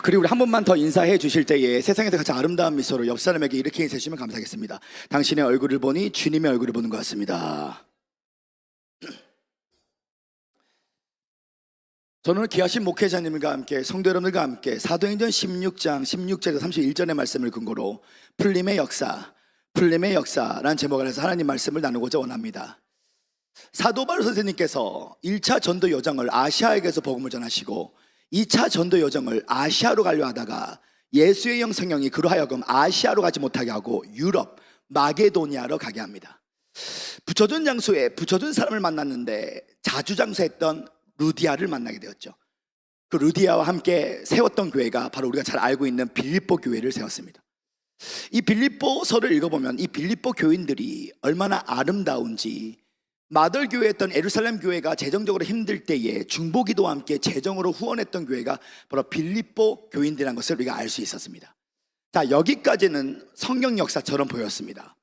그리고 우리 한 번만 더 인사해 주실 때에 세상에서 가장 아름다운 미소로 옆 사람에게 이렇게 인사해 주시면 감사하겠습니다. 당신의 얼굴을 보니 주님의 얼굴을 보는 것 같습니다. 저는 귀하신 목회자님과 함께 성도 여러분들과 함께 사도행전 16장 16절에서 31절의 말씀을 근거로 풀림의 역사라는 제목을 해서 하나님 말씀을 나누고자 원합니다. 사도 바울 선생님께서 1차 전도 여정을 아시아에게서 복음을 전하시고 2차 전도 여정을 아시아로 가려 하다가 예수의 영 성령이 그로 하여금 아시아로 가지 못하게 하고 유럽 마게도니아로 가게 합니다. 붙여준 장소에 붙여준 사람을 만났는데 자주장사했던 루디아를 만나게 되었죠. 그 루디아와 함께 세웠던 교회가 바로 우리가 잘 알고 있는 빌립보 교회를 세웠습니다. 이 빌립보서를 읽어보면 이 빌립보 교인들이 얼마나 아름다운지, 마들교회였던 예루살렘 교회가 재정적으로 힘들 때에 중보기도와 함께 재정으로 후원했던 교회가 바로 빌립보 교인들이라는 것을 우리가 알 수 있었습니다. 자, 여기까지는 성경 역사처럼 보였습니다.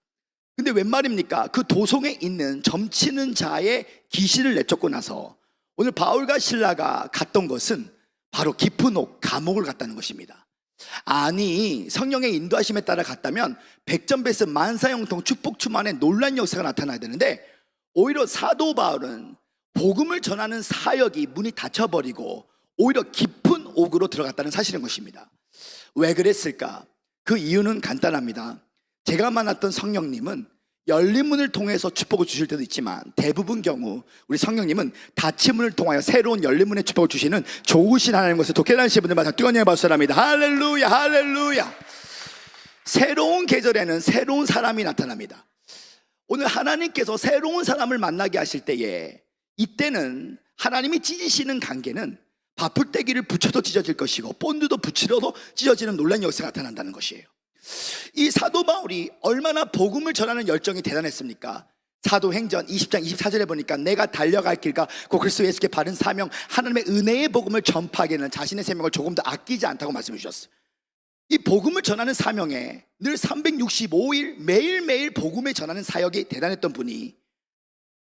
근데 웬 말입니까? 그 도성에 있는 점치는 자의 귀신을 내쫓고 나서 오늘 바울과 실라가 갔던 것은 바로 깊은 옥, 감옥을 갔다는 것입니다. 아니, 성령의 인도하심에 따라 갔다면 백전백승 만사형통 축복충만의 놀란 역사가 나타나야 되는데 오히려 사도 바울은 복음을 전하는 사역이 문이 닫혀버리고 오히려 깊은 옥으로 들어갔다는 사실인 것입니다. 왜 그랬을까? 그 이유는 간단합니다. 제가 만났던 성령님은 열린 문을 통해서 축복을 주실 때도 있지만 대부분 경우 우리 성령님은 닫힌 문을 통하여 새로운 열린 문의 축복을 주시는 좋으신 하나님 것을 독해 다니시는 분들마다 뜨거운 영광을 받으랍니다. 할렐루야, 할렐루야. 새로운 계절에는 새로운 사람이 나타납니다. 오늘 하나님께서 새로운 사람을 만나게 하실 때에 이때는 하나님이 찢으시는 관계는 바풀떼기를 붙여도 찢어질 것이고 본드도 붙이려도 찢어지는 놀라운 역사가 나타난다는 것이에요. 이 사도 바울이 얼마나 복음을 전하는 열정이 대단했습니까? 사도행전 20장 24절에 보니까 내가 달려갈 길과 곧 그리스도 예수께 바른 사명, 하나님의 은혜의 복음을 전파하기에는 자신의 생명을 조금도 아끼지 않다고 말씀해 주셨어요. 이 복음을 전하는 사명에 늘 365일 매일매일 복음을 전하는 사역이 대단했던 분이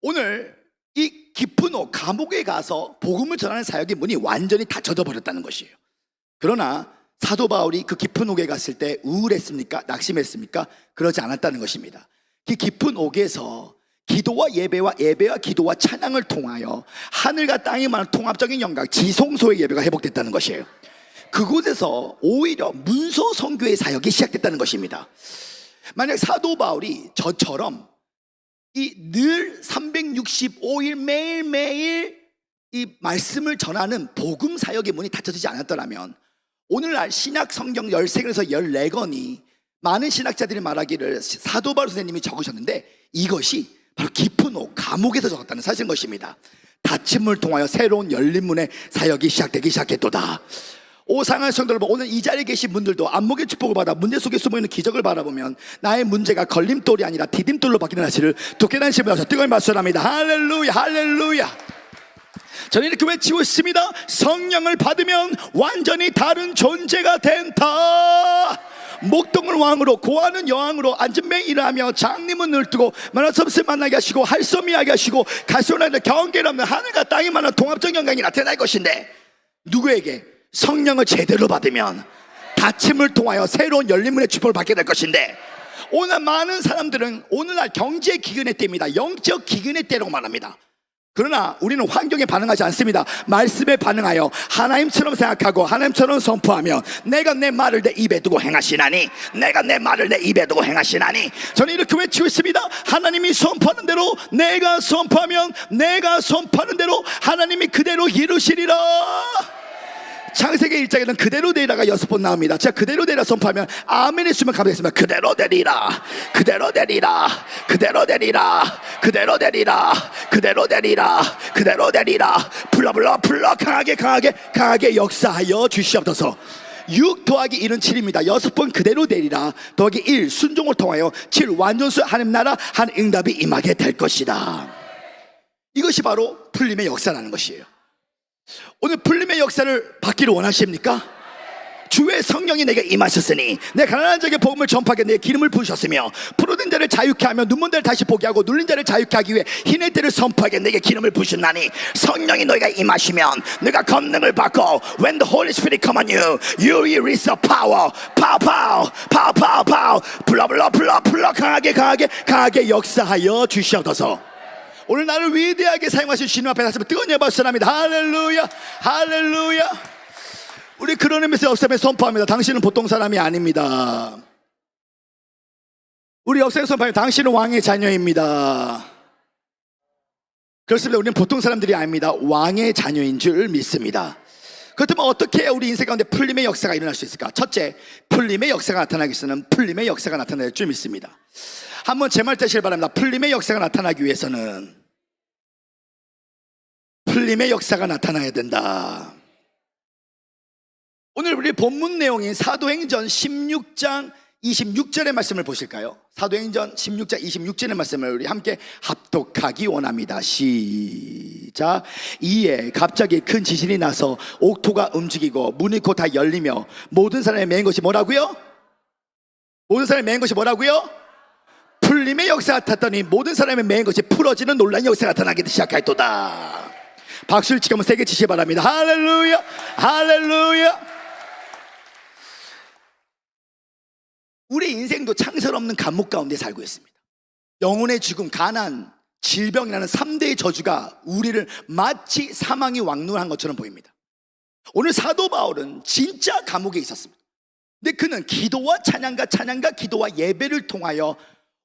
오늘 이 깊은 옥, 감옥에 가서 복음을 전하는 사역의 문이 완전히 닫혀져 버렸다는 것이에요. 그러나 사도 바울이 그 깊은 옥에 갔을 때 우울했습니까? 낙심했습니까? 그러지 않았다는 것입니다. 그 깊은 옥에서 기도와 예배와 기도와 찬양을 통하여 하늘과 땅이 만한 통합적인 영광, 지성소의 예배가 회복됐다는 것이에요. 그곳에서 오히려 문서 선교의 사역이 시작됐다는 것입니다. 만약 사도 바울이 저처럼 이 늘 365일 매일매일 이 말씀을 전하는 복음 사역의 문이 닫혀지지 않았더라면 오늘날 신약 성경 13권에서 14권이 많은 신학자들이 말하기를 사도 바울 선생님이 적으셨는데 이것이 바로 깊은 옥, 감옥에서 적었다는 사실인 것입니다. 닫힌 문을 통하여 새로운 열린 문의 사역이 시작되기 시작했도다. 오상한 성도 여러분, 오늘 이 자리에 계신 분들도 안목의 축복을 받아 문제 속에 숨어있는 기적을 바라보면 나의 문제가 걸림돌이 아니라 디딤돌로 바뀌는 사실을 독해 다니시는 분들 뜨거운 박수를 합니다. 할렐루야, 할렐루야. 저는 이렇게 외치고 있습니다. 성령을 받으면 완전히 다른 존재가 된다. 목동을 왕으로, 고아는 여왕으로, 앉은 매 일하며 장님은 늘 뜨고 만날 수 없을 만나게 하시고 할 수 없게 하게 하시고 갈 수 없는 경계를 없는 하늘과 땅이 만한 통합적 영광이 나타날 것인데 누구에게? 성령을 제대로 받으면 닫힘을 통하여 새로운 열린 문의 축복을 받게 될 것인데 오늘 많은 사람들은 오늘날 경제 기근의 때입니다. 영적 기근의 때라고 말합니다. 그러나 우리는 환경에 반응하지 않습니다. 말씀에 반응하여 하나님처럼 생각하고 하나님처럼 선포하며 내가 내 말을 내 입에 두고 행하시나니, 내가 내 말을 내 입에 두고 행하시나니, 저는 이렇게 외치고 있습니다. 하나님이 선포하는 대로 내가 선포하면 내가 선포하는 대로 하나님이 그대로 이루시리라. 창세기 1장에는 그대로 되리라가 6번 나옵니다. 제가 그대로 되리라 선포하면 아멘 했으면 감사하겠습니다. 그대로 되리라, 그대로 되리라, 그대로 되리라, 그대로 되리라, 그대로 되리라, 그대로 되리라. 불러 강하게 역사하여 주시옵소서. 6 더하기 1은 7입니다 6번 그대로 되리라 더하기 1 순종을 통하여 7 완전수 하나님 나라 한 응답이 임하게 될 것이다. 이것이 바로 풀림의 역사라는 것이에요. 오늘 풀림의 역사를 받기를 원하십니까? 주의 오늘 성령이 내게 임하셨으니 내 가난한 자에게 복음을 전파하게 내 기름을 부으셨으며 부르는 자를 자유케 하며 눈먼 자를 다시 보게 하고 눌린 자를 자유케 하기 위해 흰의 때를 선포하게 내게 기름을 부으셨나니 성령이 너희가 임하시면 너희가 권능을 받고 When the Holy Spirit come on you, you will receive power. power. 불러 강하게 역사하여 주시옵소서. 오늘 나를 위대하게 사용하신 주님 앞에 다시 뜨거운 예배합니다. 할렐루야, 할렐루야. 우리 그런 의미에서 역사에 선포합니다. 당신은 보통 사람이 아닙니다. 우리 역사에 선포합니다. 당신은 왕의 자녀입니다. 그렇습니다. 우리는 보통 사람들이 아닙니다. 왕의 자녀인 줄 믿습니다. 그렇다면 어떻게 우리 인생 가운데 풀림의 역사가 일어날 수 있을까? 첫째, 풀림의 역사가 나타나기 위해서는 풀림의 역사가 나타날 줄 믿습니다. 한번 제 말 되시길 바랍니다. 풀림의 역사가 나타나기 위해서는 풀림의 역사가 나타나야 된다. 오늘 우리 본문 내용인 사도행전 16장 26절의 말씀을 보실까요? 사도행전 16장 26절의 말씀을 우리 함께 합독하기 원합니다. 시작. 이에 갑자기 큰 지진이 나서 옥토가 움직이고 문이 곧 다 열리며 모든 사람이 매인 것이 뭐라고요? 모든 사람이 매인 것이 뭐라고요? 풀림의 역사가 나타났더니 모든 사람이 매인 것이 풀어지는 놀라운 역사가 나타나기 시작하였도다. 박수를 치면 세게 치시기 바랍니다. 할렐루야, 할렐루야. 우리 인생도 창설 없는 감옥 가운데 살고 있습니다. 영혼의 죽음, 가난, 질병이라는 3대의 저주가 우리를 마치 사망이 왕노한 것처럼 보입니다. 오늘 사도 바울은 진짜 감옥에 있었습니다. 근데 그는 기도와 찬양과 기도와 예배를 통하여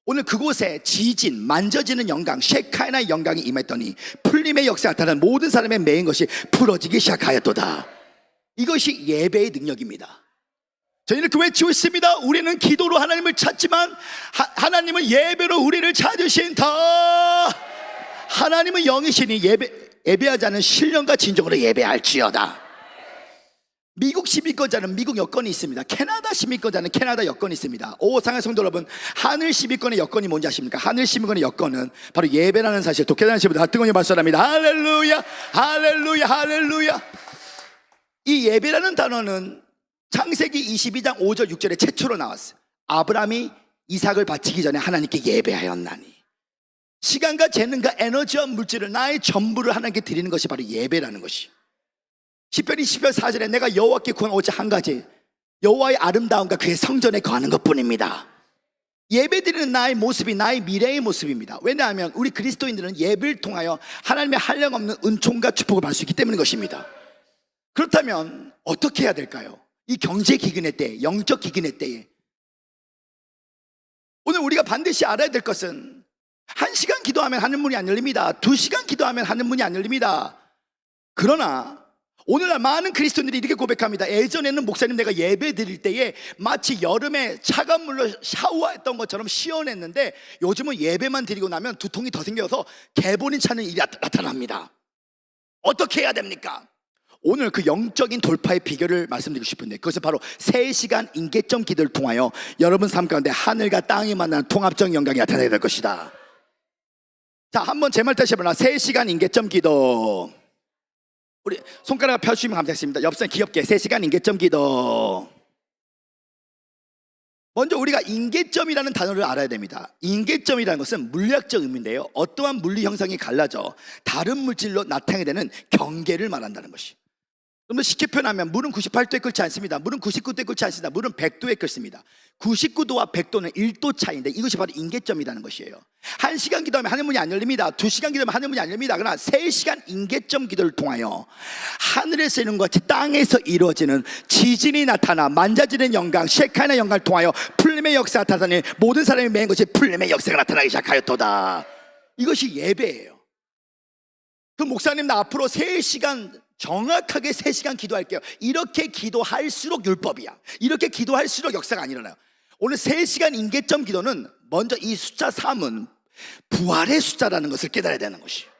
오늘 그곳에 지진, 만져지는 영광, 셰카이나의 영광이 임했더니 풀림의 역사가 나타난 모든 사람의 매인 것이 풀어지기 시작하였도다. 이것이 예배의 능력입니다. 저희는 그 외치고 있습니다. 우리는 기도로 하나님을 찾지만 하나님은 예배로 우리를 찾으신다. 하나님은 영이시니 예배하지 않은 신령과 진정으로 예배할지어다. 미국 시민권자는 미국 여권이 있습니다. 캐나다 시민권자는 캐나다 여권이 있습니다. 사랑하는 성도 여러분, 하늘 시민권의 여권이 뭔지 아십니까? 하늘 시민권의 여권은 바로 예배라는 사실, 독해다는 시민들 다 뜨거운 박수합니다. 할렐루야, 할렐루야, 할렐루야. 이 예배라는 단어는 창세기 22장 5절 6절에 최초로 나왔어요. 아브라함이 이삭을 바치기 전에 하나님께 예배하였나니. 시간과 재능과 에너지와 물질을 나의 전부를 하나님께 드리는 것이 바로 예배라는 것이. 시편 20편 4절에 내가 여호와께 구한 오직 한 가지, 여호와의 아름다움과 그의 성전에 거하는 것뿐입니다. 예배드리는 나의 모습이 나의 미래의 모습입니다. 왜냐하면 우리 그리스도인들은 예배를 통하여 하나님의 한량없는 은총과 축복을 받을 수 있기 때문인 것입니다. 그렇다면 어떻게 해야 될까요? 이 경제 기근의 때, 영적 기근의 때에 오늘 우리가 반드시 알아야 될 것은 1시간 기도하면 하늘 문이 안 열립니다. 2시간 기도하면 하늘 문이 안 열립니다. 그러나 오늘날 많은 그리스도인들이 이렇게 고백합니다. 예전에는 목사님 내가 예배 드릴 때에 마치 여름에 차가운 물로 샤워했던 것처럼 시원했는데 요즘은 예배만 드리고 나면 두통이 더 생겨서 개본인 차는 일이 나타납니다. 어떻게 해야 됩니까? 오늘 그 영적인 돌파의 비결을 말씀드리고 싶은데 그것은 바로 3시간 임계점 기도를 통하여 여러분 삶 가운데 하늘과 땅이 만나는 통합적 영광이 나타나게 될 것이다. 자, 한번 제 말 다시 해보나. 3시간 임계점 기도. 우리 손가락 펴주시면 감사하겠습니다. 옆선 귀엽게 3시간 임계점 기도. 먼저 우리가 임계점이라는 단어를 알아야 됩니다. 임계점이라는 것은 물리학적 의미인데요, 어떠한 물리 형상이 갈라져 다른 물질로 나타나게 되는 경계를 말한다는 것이. 좀 더 쉽게 표현하면 물은 98도에 끓지 않습니다. 물은 99도에 끓지 않습니다. 물은 100도에 끓습니다. 99도와 100도는 1도 차이인데 이것이 바로 임계점이라는 것이에요. 1시간 기도하면 하늘문이 안 열립니다. 2시간 기도하면 하늘문이 안 열립니다. 그러나 3시간 임계점 기도를 통하여 하늘에서 이루는 것이 땅에서 이루어지는 지진이 나타나 만져지는 영광, 셰카이나 영광을 통하여 풀림의 역사가 나타나니 모든 사람이 매인 것이 풀림의 역사가 나타나기 시작하였도다. 이것이 예배예요. 그 목사님 나 앞으로 3시간 정확하게 3시간 기도할게요. 이렇게 기도할수록 율법이야. 이렇게 기도할수록 역사가 안 일어나요. 오늘 3시간 임계점 기도는 먼저 이 숫자 3은 부활의 숫자라는 것을 깨달아야 되는 것이에요.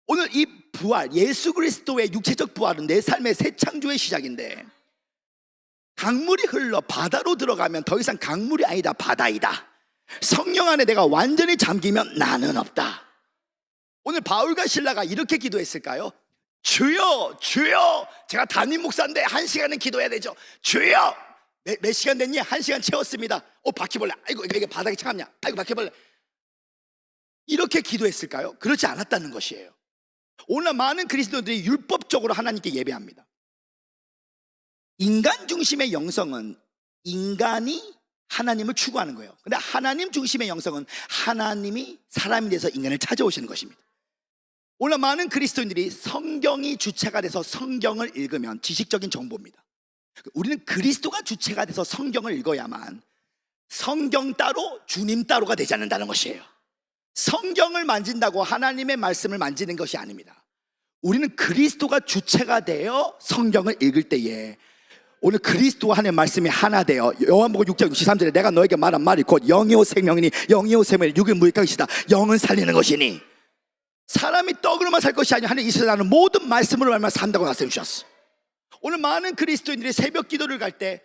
오늘 이 부활, 예수 그리스도의 육체적 부활은 내 삶의 새 창조의 시작인데 강물이 흘러 바다로 들어가면 더 이상 강물이 아니다, 바다이다. 성령 안에 내가 완전히 잠기면 나는 없다. 오늘 바울과 실라가 이렇게 기도했을까요? 주여 주여, 제가 담임 목사인데 1시간은 기도해야 되죠. 주여, 몇 시간 됐니? 1시간 채웠습니다. 바퀴벌레, 아이고 이게 바닥이 차갑냐, 아이고 바퀴벌레. 이렇게 기도했을까요? 그렇지 않았다는 것이에요. 오늘 많은 그리스도인들이 율법적으로 하나님께 예배합니다. 인간 중심의 영성은 인간이 하나님을 추구하는 거예요. 근데 하나님 중심의 영성은 하나님이 사람이 돼서 인간을 찾아오시는 것입니다. 오늘 많은 그리스도인들이 성경이 주체가 돼서 성경을 읽으면 지식적인 정보입니다. 우리는 그리스도가 주체가 돼서 성경을 읽어야만 성경 따로 주님 따로가 되지 않는다는 것이에요. 성경을 만진다고 하나님의 말씀을 만지는 것이 아닙니다. 우리는 그리스도가 주체가 되어 성경을 읽을 때에 오늘 그리스도와 하나님의 말씀이 하나 되어 요한복음 6장 63절에 내가 너에게 말한 말이 곧 영이요 생명이니 영이요 생명이니 육의 무익하시다. 영은 살리는 것이니, 사람이 떡으로만 살 것이 아니라 하나님 이 세상은 모든 말씀으로 말만 산다고 말씀해 주셨어. 오늘 많은 그리스도인들이 새벽 기도를 갈 때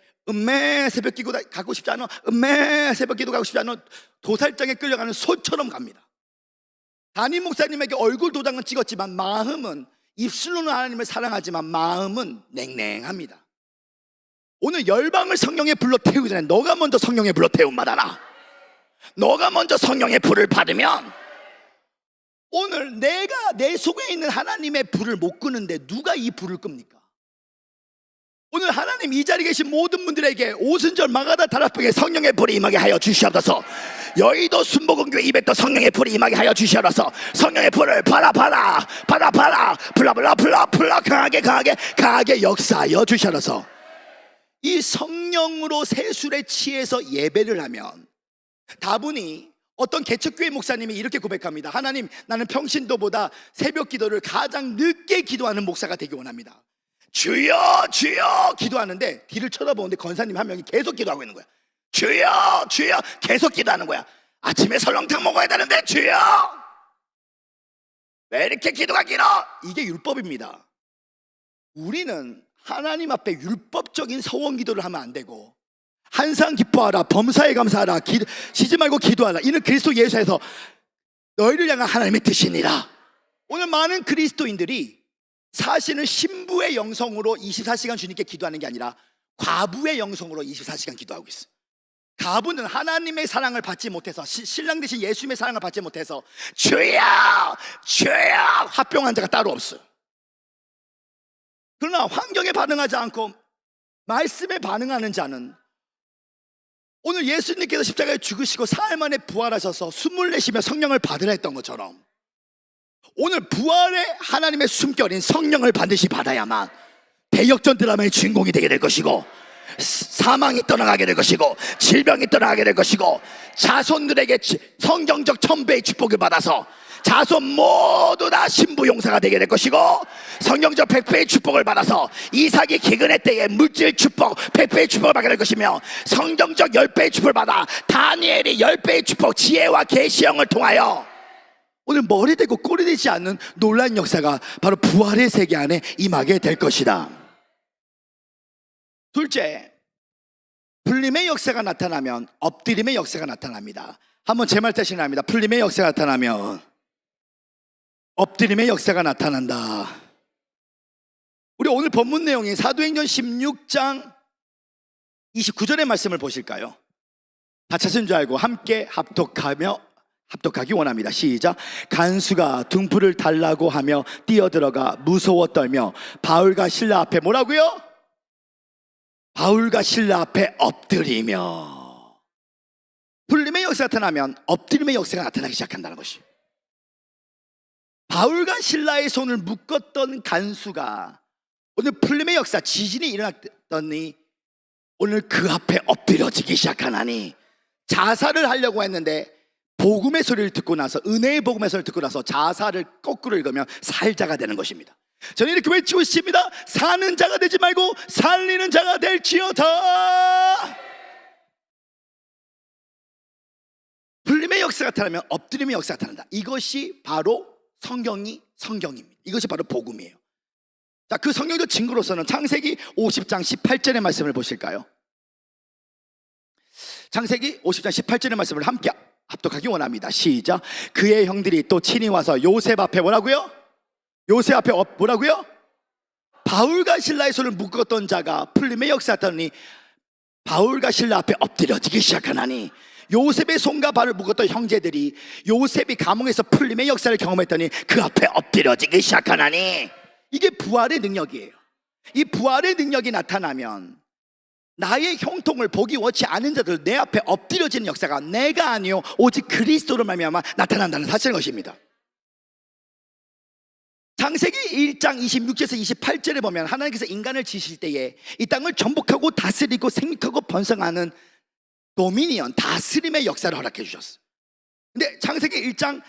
새벽 기도 가고 싶지 않아, 새벽 기도 가고 싶지 않아, 도살장에 끌려가는 소처럼 갑니다. 담임 목사님에게 얼굴 도장은 찍었지만 마음은, 입술로는 하나님을 사랑하지만 마음은 냉랭합니다. 오늘 열방을 성령의 불로 태우기 전에 너가 먼저 성령의 불로 태움 받아라. 너가 먼저 성령의 불을 받으면, 오늘 내가 내 속에 있는 하나님의 불을 못 끄는데 누가 이 불을 끕니까? 오늘 하나님 이 자리에 계신 모든 분들에게 오순절 마가다 다락방에 성령의 불이 임하게 하여 주시옵소서. 여의도 순복음교회 200도 성령의 불이 임하게 하여 주시옵소서. 성령의 불을 받아 불라 강하게 역사하여 주시옵소서. 이 성령으로 세술에 취해서 예배를 하면 다분히 어떤 개척교회 목사님이 이렇게 고백합니다. 하나님, 나는 평신도보다 새벽 기도를 가장 늦게 기도하는 목사가 되기 원합니다. 주여 주여 기도하는데 뒤를 쳐다보는데 권사님 한 명이 계속 기도하고 있는 거야. 주여 주여 계속 기도하는 거야. 아침에 설렁탕 먹어야 되는데 주여, 왜 이렇게 기도가 길어? 이게 율법입니다. 우리는 하나님 앞에 율법적인 서원 기도를 하면 안 되고, 항상 기뻐하라, 범사에 감사하라, 쉬지 말고 기도하라, 이는 그리스도 예수에서 너희를 향한 하나님의 뜻이니라. 오늘 많은 그리스도인들이 사실은 신부의 영성으로 24시간 주님께 기도하는 게 아니라 과부의 영성으로 24시간 기도하고 있어요. 과부는 하나님의 사랑을 받지 못해서, 신랑 대신 예수님의 사랑을 받지 못해서 주여 주여 합병한 자가 따로 없어요. 그러나 환경에 반응하지 않고 말씀에 반응하는 자는 오늘 예수님께서 십자가에 죽으시고 사흘 만에 부활하셔서 숨을 내쉬며 성령을 받으라 했던 것처럼, 오늘 부활의 하나님의 숨결인 성령을 반드시 받아야만 대역전 드라마의 주인공이 되게 될 것이고, 사망이 떠나가게 될 것이고, 질병이 떠나가게 될 것이고, 자손들에게 성경적 천배의 축복을 받아서 자손 모두 다 신부 용사가 되게 될 것이고, 성경적 100배의 축복을 받아서 이삭이 기근의 때에 물질 축복 100배의 축복을 받게 될 것이며, 성경적 10배의 축복을 받아 다니엘이 10배의 축복 지혜와 계시형을 통하여 오늘 머리 되고 꼬리 되지 않는 놀라운 역사가 바로 부활의 세계 안에 임하게 될 것이다. 둘째, 풀림의 역사가 나타나면 엎드림의 역사가 나타납니다. 한번 제 말 대신 합니다. 풀림의 역사가 나타나면 엎드림의 역사가 나타난다. 우리 오늘 본문 내용이 사도행전 16장 29절의 말씀을 보실까요? 다 찾은 줄 알고 함께 합독하기 원합니다. 시작. 간수가 등불을 달라고 하며 뛰어들어가 무서워 떨며 바울과 실라 앞에 뭐라고요? 바울과 실라 앞에 엎드리며. 풀림의 역사가 나타나면 엎드림의 역사가 나타나기 시작한다는 것이에요. 바울과 실라의 손을 묶었던 간수가 오늘 풀림의 역사, 지진이 일어났더니 오늘 그 앞에 엎드려지기 시작하나니, 자살을 하려고 했는데 복음의 소리를 듣고 나서, 은혜의 복음의 소리를 듣고 나서 자살을 거꾸로 읽으면 살자가 되는 것입니다. 저는 이렇게 외치고 있습니다. 사는 자가 되지 말고 살리는 자가 될지어다. 풀림의 역사가 나타나면 엎드림의 역사가 나타난다. 이것이 바로 성경입니다. 이것이 바로 복음이에요. 자, 그 성경적 증거로서는 창세기 50장 18절의 말씀을 보실까요? 창세기 50장 18절의 말씀을 함께 합독하기 원합니다. 시작. 그의 형들이 또 친히 와서 요셉 앞에 뭐라고요? 요셉 앞에 뭐라고요? 바울과 신라의 손을 묶었던 자가 풀림의 역사였더니 바울과 신라 앞에 엎드려지기 시작하나니, 요셉의 손과 발을 묶었던 형제들이 요셉이 감옥에서 풀림의 역사를 경험했더니 그 앞에 엎드려지기 시작하나니, 이게 부활의 능력이에요. 이 부활의 능력이 나타나면 나의 형통을 보기 원치 않은 자들 내 앞에 엎드려지는 역사가 내가 아니요 오직 그리스도로 말미암아 나타난다는 사실인 것입니다. 창세기 1장 26절에서 28절에 보면 하나님께서 인간을 지으실 때에 이 땅을 정복하고 다스리고 생육하고 번성하는 도미니언, 다스림의 역사를 허락해 주셨어요. 근데 창세기 1장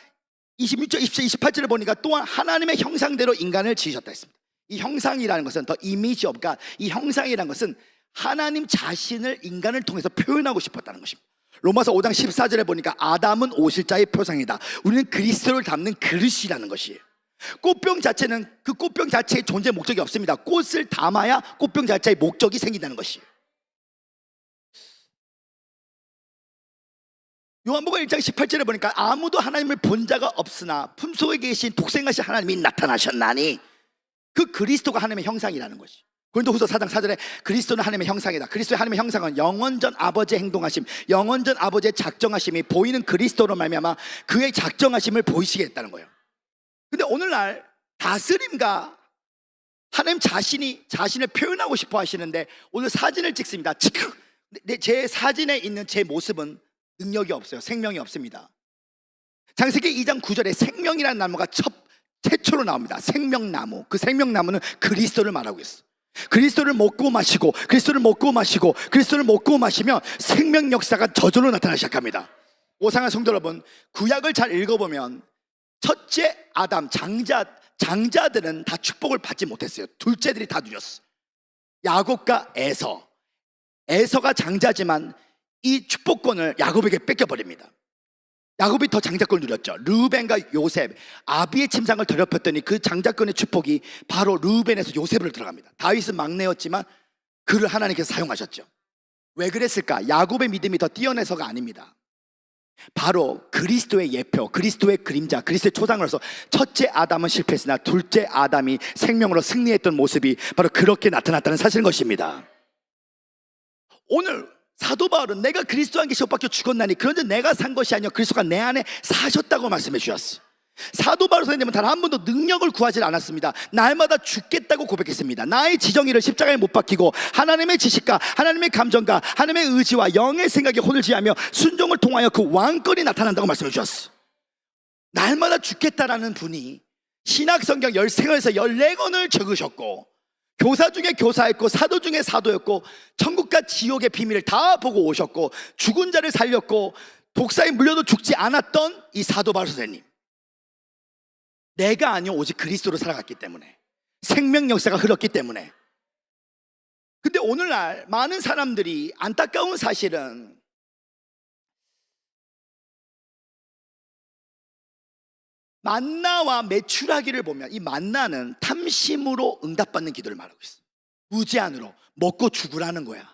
26절, 27절, 28절을 보니까 또한 하나님의 형상대로 인간을 지으셨다 했습니다. 이 형상이라는 것은 더 이미지 오브 갓, 이 형상이라는 것은 하나님 자신을 인간을 통해서 표현하고 싶었다는 것입니다. 로마서 5장 14절에 보니까 아담은 오실자의 표상이다. 우리는 그리스도를 담는 그릇이라는 것이에요. 꽃병 자체는 그 꽃병 자체의 존재 목적이 없습니다. 꽃을 담아야 꽃병 자체의 목적이 생긴다는 것이에요. 요한복음 1장 18절에 보니까 아무도 하나님을 본 자가 없으나 품속에 계신 독생하신 하나님이 나타나셨나니, 그 그리스도가 하나님의 형상이라는 것이. 고린도후서 4장 4절에 그리스도는 하나님의 형상이다. 그리스도의 하나님의 형상은 영원전 아버지의 행동하심, 영원전 아버지의 작정하심이 보이는 그리스도로 말미암아 그의 작정하심을 보이시게 했다는 거예요. 근데 오늘날 다스림과 하나님 자신이 자신을 표현하고 싶어 하시는데, 오늘 사진을 찍습니다. 제 사진에 있는 제 모습은 능력이 없어요. 생명이 없습니다. 창세기 2장 9절에 생명이라는 나무가 최초로 나옵니다. 생명나무. 그 생명나무는 그리스도를 말하고 있어요. 그리스도를 먹고 마시고 그리스도를 먹고 마시고 그리스도를 먹고 마시면 생명 역사가 저절로 나타나기 시작합니다. 오상한 성도 여러분, 구약을 잘 읽어보면 첫째 아담, 장자들은 다 축복을 받지 못했어요. 둘째들이 다 누렸어요. 야곱과 에서가 장자지만 이 축복권을 야곱에게 뺏겨버립니다. 야곱이 더 장자권을 누렸죠. 르우벤과 요셉, 아비의 침상을 더럽혔더니 그 장자권의 축복이 바로 르우벤에서 요셉으로 들어갑니다. 다윗은 막내였지만 그를 하나님께서 사용하셨죠. 왜 그랬을까? 야곱의 믿음이 더 뛰어나서가 아닙니다. 바로 그리스도의 예표, 그리스도의 그림자, 그리스도의 초상으로서 첫째 아담은 실패했으나 둘째 아담이 생명으로 승리했던 모습이 바로 그렇게 나타났다는 사실인 것입니다. 오늘 사도 바울은 내가 그리스도와 함께 시험받겨 죽었나니 그런데 내가 산 것이 아니요 그리스도가 내 안에 사셨다고 말씀해 주셨어요. 사도 바울 선생님은 단 한 번도 능력을 구하지 않았습니다. 날마다 죽겠다고 고백했습니다. 나의 지정의를 십자가에 못 박히고 하나님의 지식과 하나님의 감정과 하나님의 의지와 영의 생각에 혼을 지하며 순종을 통하여 그 왕권이 나타난다고 말씀해 주셨어요. 날마다 죽겠다라는 분이 신약성경 13권에서 14권을 적으셨고, 교사 중에 교사였고 사도 중에 사도였고 천국과 지옥의 비밀을 다 보고 오셨고 죽은 자를 살렸고 독사에 물려도 죽지 않았던 이 사도 바울 선생님, 내가 아니요 오직 그리스도로 살아갔기 때문에, 생명 역사가 흘렀기 때문에. 근데 오늘날 많은 사람들이 안타까운 사실은 만나와 메추라기를 보면 이 만나는 탐심으로 응답받는 기도를 말하고 있어. 무제한으로 먹고 죽으라는 거야.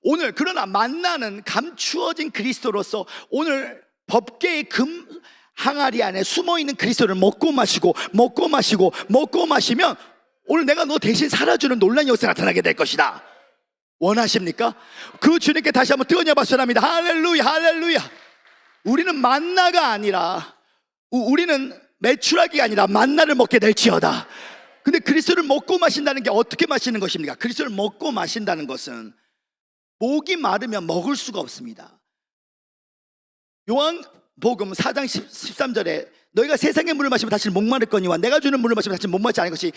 오늘 그러나 만나는 감추어진 그리스도로서 오늘 법궤의 금 항아리 안에 숨어있는 그리스도를 먹고 마시고 먹고 마시고 먹고 마시면 오늘 내가 너 대신 살아주는 놀라운 역사가 나타나게 될 것이다. 원하십니까? 그 주님께 다시 한번 뜨거운 박수를 합니다. 할렐루야, 할렐루야. 우리는 만나가 아니라, 우리는 메추라기가 아니라 만나를 먹게 될지어다. 근데 그리스도를 먹고 마신다는 게 어떻게 마시는 것입니까? 그리스도를 먹고 마신다는 것은 목이 마르면 먹을 수가 없습니다. 요한복음 4장 13절에 너희가 세상의 물을 마시면 다시 목마를 거니와 내가 주는 물을 마시면 다시 목마르지 않을 것이,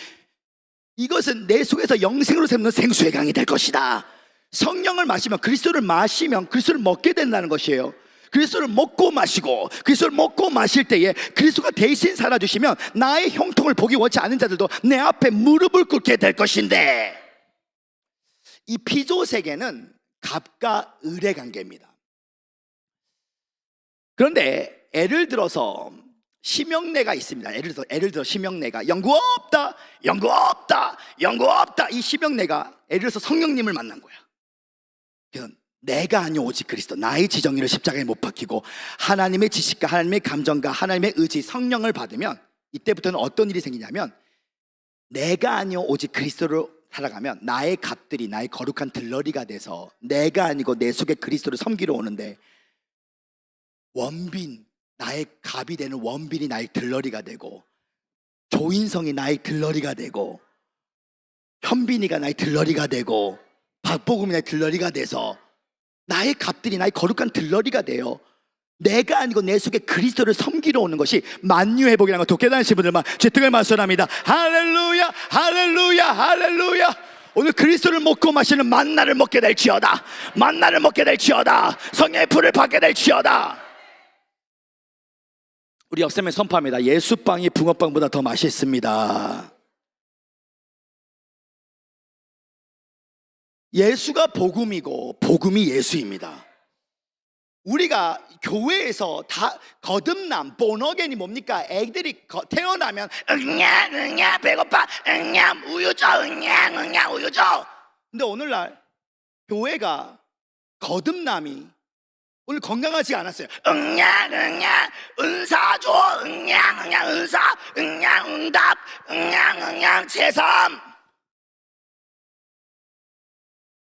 이것은 내 속에서 영생으로 샘는 생수의 강이 될 것이다. 성령을 마시면, 그리스도를 마시면 그리스도를 먹게 된다는 것이에요. 그리스도를 먹고 마시고 그리스도를 먹고 마실 때에 그리스도가 대신 살아주시면 나의 형통을 보기 원치 않은 자들도 내 앞에 무릎을 꿇게 될 것인데, 이 피조 세계는 갑과 을의 관계입니다. 그런데 예를 들어서 심형래가 있습니다. 예를 들어 심형래가 연구 없다 이 심형래가 예를 들어서 성령님을 만난 거야. 내가 아니오 오직 그리스도, 나의 지정의를 십자가에 못 박히고 하나님의 지식과 하나님의 감정과 하나님의 의지, 성령을 받으면 이때부터는 어떤 일이 생기냐면 내가 아니요 오직 그리스도로 살아가면 나의 값들이 나의 거룩한 들러리가 돼서 내가 아니고 내 속에 그리스도를 섬기러 오는데 원빈, 나의 값이 되는 원빈이 나의 들러리가 되고 조인성이 나의 들러리가 되고 현빈이가 나의 들러리가 되고 박보금이 나의 들러리가 돼서 나의 값들이 나의 거룩한 들러리가 돼요. 내가 아니고 내 속에 그리스도를 섬기러 오는 것이 만유회복이라는 걸 돕게 다니신 분들만 제 등을 맞선합니다. 할렐루야 할렐루야 할렐루야. 오늘 그리스도를 먹고 마시는 만나를 먹게 될지어다. 만나를 먹게 될지어다. 성령의 불을 받게 될지어다. 우리 역사에 선포합니다. 예수빵이 붕어빵보다 더 맛있습니다. 예수가 복음이고 복음이 예수입니다. 우리가 교회에서 다 거듭남, 본어겐이 뭡니까? 애들이 태어나면 응냐 배고파, 응냐 우유 줘, 응냐 우유 줘. 근데 오늘날 교회가 거듭남이 오늘 건강하지 않았어요. 응냐 은사 줘, 응냐 은사, 응냐 응답, 응냐 제삼.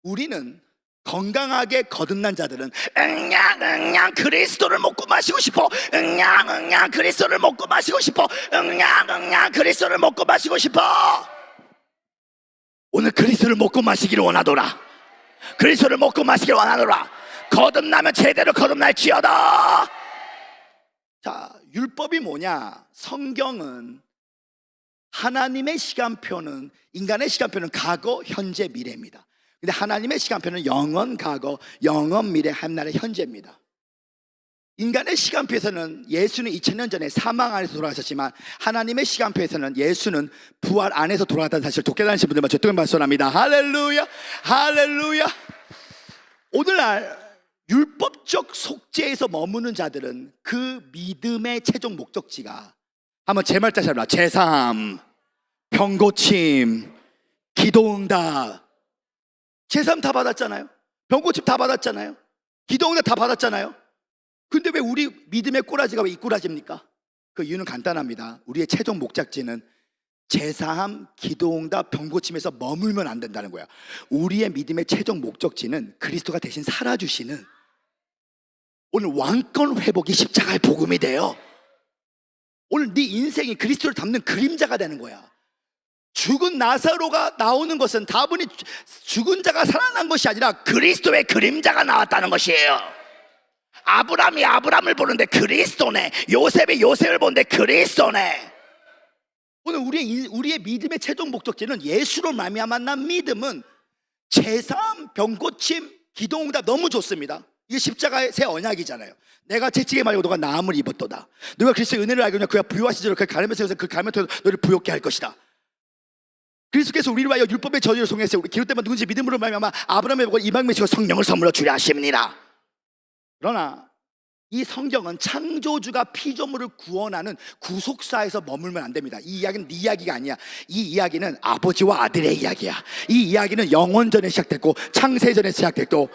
우리는 건강하게 거듭난 자들은 응냥 그리스도를 먹고 마시고 싶어. 응냥 그리스도를 먹고 마시고 싶어. 응냥 그리스도를 먹고 마시고 싶어. 오늘 그리스도를 먹고 마시기를 원하노라. 그리스도를 먹고 마시기를 원하노라. 거듭나면 제대로 거듭날지어다. 자, 율법이 뭐냐? 성경은 하나님의 시간표는, 인간의 시간표는 과거, 현재, 미래입니다. 근데 하나님의 시간표는 영원, 과거, 영원, 미래, 한날의 현재입니다. 인간의 시간표에서는 예수는 2000년 전에 사망 안에서 돌아가셨지만 하나님의 시간표에서는 예수는 부활 안에서 돌아갔다는 사실을 돕게 다니신 분들만 저 뜨거운 말씀합니다. 할렐루야 할렐루야. 오늘날 율법적 속죄에서 머무는 자들은 그 믿음의 최종 목적지가, 한번 제 말 다시 합니다. 제삼, 병고침, 기도응답. 제삼 다 받았잖아요. 병고침 다 받았잖아요. 기도응답 다 받았잖아요. 근데 왜 우리 믿음의 꼬라지가 왜 이 꼬라지입니까? 그 이유는 간단합니다. 우리의 최종 목적지는 제사함, 기도응답, 병고침에서 머물면 안 된다는 거야. 우리의 믿음의 최종 목적지는 그리스도가 대신 살아주시는 오늘 왕권 회복이 십자가의 복음이 돼요. 오늘 네 인생이 그리스도를 담는 그림자가 되는 거야. 죽은 나사로가 나오는 것은 다분히 죽은 자가 살아난 것이 아니라 그리스도의 그림자가 나왔다는 것이에요. 아브라함이 아브라함을 보는데 그리스도네. 요셉이 요셉을 보는데 그리스도네. 오늘 우리의 믿음의 최종 목적지는 예수로 말미암아 난 믿음은 제사함, 병고침, 기도응답 너무 좋습니다. 이게 십자가의 새 언약이잖아요. 내가 채찍에 말고 너가 나음을 입었도다. 너가 그리스도의 은혜를 알거냐 그가 부유하시지로 그 가르면서 그 가르면서 너를 부욕케 할 것이다. 그리스도께서 우리를 위하여 율법의 저주를 송해하시고 우리 기록 때문에 누군지 믿음으로 말미암아 아브라함의 복을 이방 메시고 성령을 선물로 주려 하심이니라. 그러나 이 성경은 창조주가 피조물을 구원하는 구속사에서 머물면 안 됩니다. 이 이야기는 네 이야기가 아니야. 이 이야기는 아버지와 아들의 이야기야. 이 이야기는 영원전에 시작됐고 창세전에 시작됐고,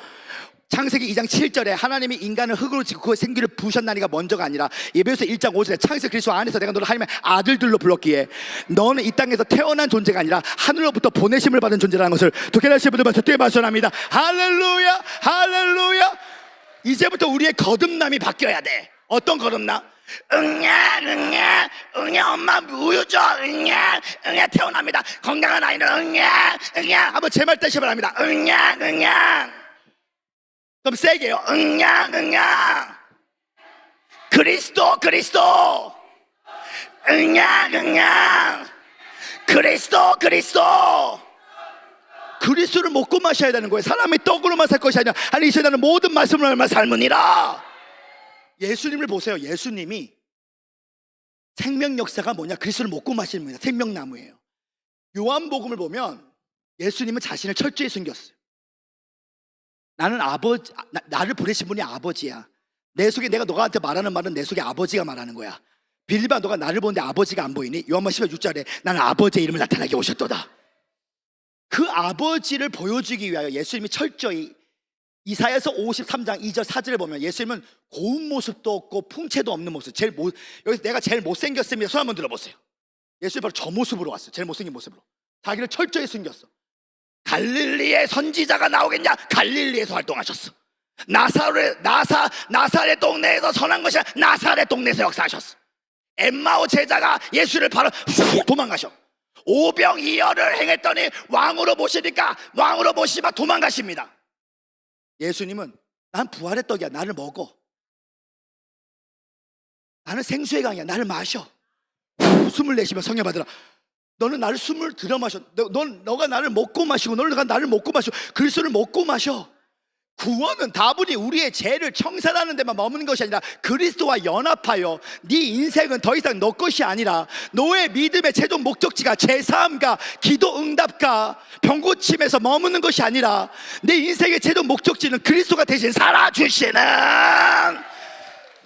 창세기 2장 7절에 하나님이 인간을 흙으로 짓고 그 생기를 부으셨나니가 먼저가 아니라 에베소서 1장 5절에 창세 그리스도 안에서 내가 너를 하나님의 아들들로 불렀기에 너는 이 땅에서 태어난 존재가 아니라 하늘로부터 보내심을 받은 존재라는 것을 독해하시는 분들만 저쪽에 말씀합니다. 할렐루야 할렐루야. 이제부터 우리의 거듭남이 바뀌어야 돼. 어떤 거듭남? 응야 엄마 우유 줘. 응야 태어납니다. 건강한 아이는 응야 한번 제 말 다시 바랍니다. 응야 그럼 세게요. 응야 그리스도 응야 그리스도 그리스도를 먹고 마셔야 되는 거예요. 사람이 떡으로만 살 것이 아니라 아니 이 세상은 모든 말씀으로만 삶으니라. 예수님을 보세요. 예수님이 생명 역사가 뭐냐? 그리스도를 먹고 마시는 겁니다. 생명나무예요. 요한복음을 보면 예수님은 자신을 철저히 숨겼어요. 나는 아버지, 나를 보내신 분이 아버지야. 내 속에 내가 너한테 말하는 말은 내 속에 아버지가 말하는 거야. 빌립아 너가 나를 보는데 아버지가 안 보이니? 요한복음 16절에 나는 아버지의 이름을 나타나게 오셨도다. 그 아버지를 보여주기 위하여 예수님이 철저히 이사야서 53장 2절 4절에 보면 예수님은 고운 모습도 없고 풍채도 없는 모습, 여기서 내가 제일 못생겼습니다. 손 한번 들어보세요. 예수님 바로 저 모습으로 왔어요. 제일 못생긴 모습으로. 자기를 철저히 숨겼어. 갈릴리에 선지자가 나오겠냐? 갈릴리에서 활동하셨어. 나사렛 동네에서 선한 것이 아니라 나사렛 동네에서 역사하셨어. 엠마오 제자가 예수를 바로 슉 도망가셔. 오병이어를 행했더니 왕으로 모시니까 도망가십니다. 예수님은 난 부활의 떡이야, 나를 먹어. 나는 생수의 강이야, 나를 마셔. 숨을 내쉬며 성령 받으라. 너는 나를 숨을 들여 마셔. 너가 나를 먹고 마시고, 너가 나를 먹고 마시고, 그리스도를 먹고 마셔. 구원은 다분히 우리의 죄를 청산하는 데만 머무는 것이 아니라 그리스도와 연합하여 네 인생은 더 이상 너 것이 아니라 너의 믿음의 최종 목적지가 제사함과 기도 응답과 병고침에서 머무는 것이 아니라 내 인생의 최종 목적지는 그리스도가 대신 살아주시는